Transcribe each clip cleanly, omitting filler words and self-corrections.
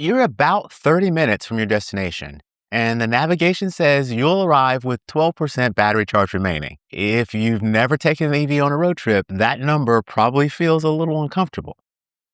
You're about 30 minutes from your destination, and the navigation says you'll arrive with 12% battery charge remaining. If you've never taken an EV on a road trip, that number probably feels a little uncomfortable.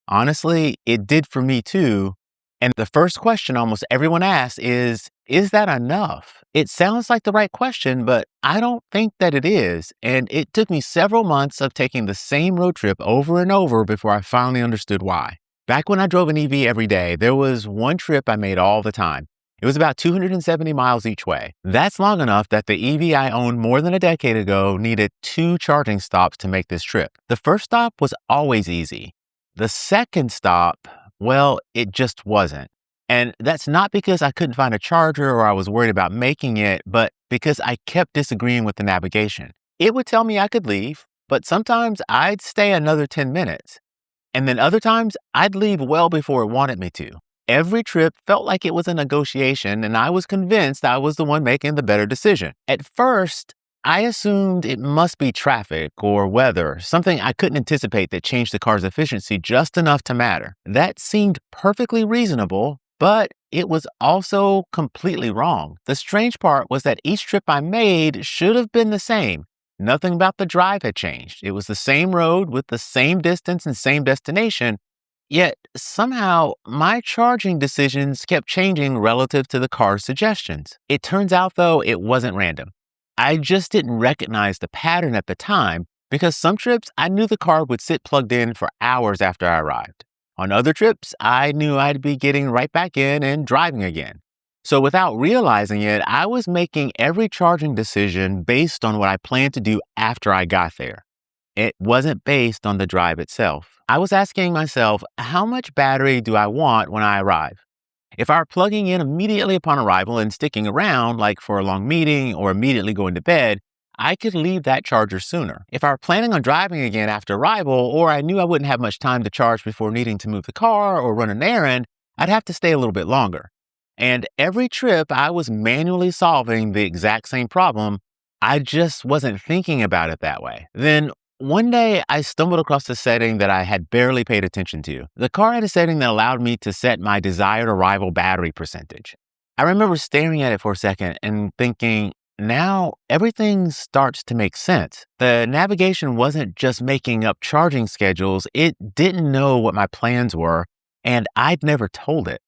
Honestly, it did for me too. And the first question almost everyone asks is that enough? It sounds like the right question, but I don't think that it is. And it took me several months of taking the same road trip over and over before I finally understood why. Back when I drove an EV every day, there was one trip I made all the time. It was about 270 miles each way. That's long enough that the EV I owned more than a decade ago needed two charging stops to make this trip. The first stop was always easy. The second stop, well, it just wasn't. And that's not because I couldn't find a charger or I was worried about making it, but because I kept disagreeing with the navigation. It would tell me I could leave, but sometimes I'd stay another 10 minutes. And then other times I'd leave well before it wanted me to. Every trip felt like it was a negotiation, and I was convinced I was the one making the better decision. At first, I assumed it must be traffic or weather, something I couldn't anticipate that changed the car's efficiency just enough to matter. That seemed perfectly reasonable, but it was also completely wrong. The strange part was that each trip I made should have been the same. Nothing about the drive had changed. It was the same road with the same distance and same destination, yet somehow my charging decisions kept changing relative to the car's suggestions. It turns out, though, it wasn't random. I just didn't recognize the pattern at the time because some trips I knew the car would sit plugged in for hours after I arrived. On other trips, I knew I'd be getting right back in and driving again. So without realizing it, I was making every charging decision based on what I planned to do after I got there. It wasn't based on the drive itself. I was asking myself, how much battery do I want when I arrive? If I were plugging in immediately upon arrival and sticking around, like for a long meeting or immediately going to bed, I could leave that charger sooner. If I were planning on driving again after arrival, or I knew I wouldn't have much time to charge before needing to move the car or run an errand, I'd have to stay a little bit longer. And every trip, I was manually solving the exact same problem. I just wasn't thinking about it that way. Then one day, I stumbled across a setting that I had barely paid attention to. The car had a setting that allowed me to set my desired arrival battery percentage. I remember staring at it for a second and thinking, now everything starts to make sense. The navigation wasn't just making up charging schedules, it didn't know what my plans were, and I'd never told it.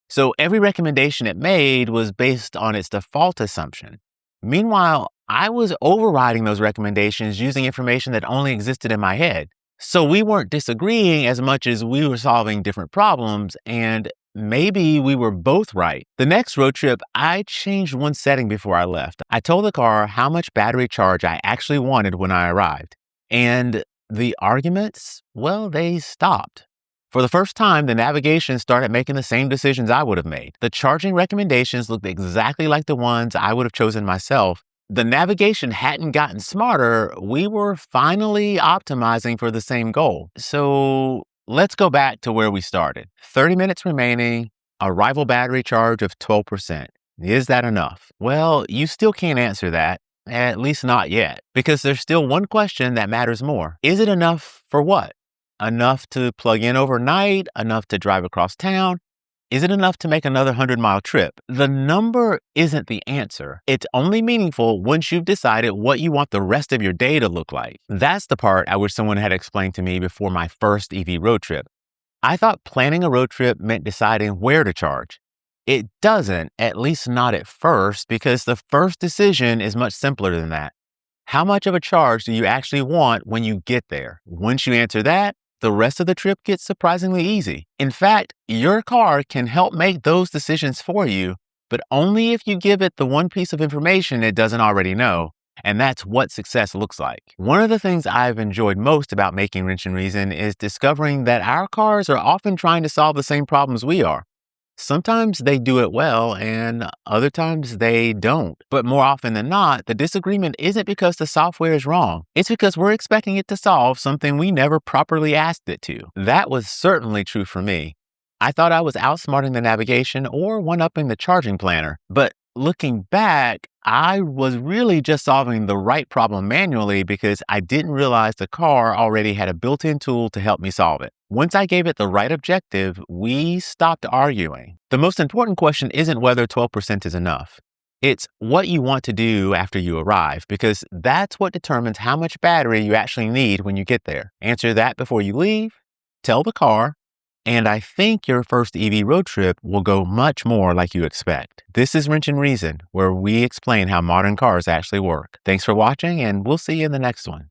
So every recommendation it made was based on its default assumption. Meanwhile, I was overriding those recommendations using information that only existed in my head. So we weren't disagreeing as much as we were solving different problems, and maybe we were both right. The next road trip, I changed one setting before I left. I told the car how much battery charge I actually wanted when I arrived. And the arguments, well, they stopped. For the first time, the navigation started making the same decisions I would have made. The charging recommendations looked exactly like the ones I would have chosen myself. The navigation hadn't gotten smarter. We were finally optimizing for the same goal. So let's go back to where we started. 30 minutes remaining, arrival battery charge of 12%. Is that enough? Well, you still can't answer that, at least not yet, because there's still one question that matters more. Is it enough for what? Enough to plug in overnight? Enough to drive across town? Is it enough to make another 100-mile trip? The number isn't the answer. It's only meaningful once you've decided what you want the rest of your day to look like. That's the part I wish someone had explained to me before my first EV road trip. I thought planning a road trip meant deciding where to charge. It doesn't, at least not at first, because the first decision is much simpler than that. How much of a charge do you actually want when you get there? Once you answer that, the rest of the trip gets surprisingly easy. In fact, your car can help make those decisions for you, but only if you give it the one piece of information it doesn't already know, and that's what success looks like. One of the things I've enjoyed most about making Wrench and Reason is discovering that our cars are often trying to solve the same problems we are. Sometimes they do it well, and other times they don't. But more often than not, the disagreement isn't because the software is wrong. It's because we're expecting it to solve something we never properly asked it to. That was certainly true for me. I thought I was outsmarting the navigation or one-upping the charging planner. But looking back, I was really just solving the right problem manually because I didn't realize the car already had a built-in tool to help me solve it. Once I gave it the right objective, we stopped arguing. The most important question isn't whether 12% is enough. It's what you want to do after you arrive, because that's what determines how much battery you actually need when you get there. Answer that before you leave, tell the car, and I think your first EV road trip will go much more like you expect. This is Wrench and Reason, where we explain how modern cars actually work. Thanks for watching, and we'll see you in the next one.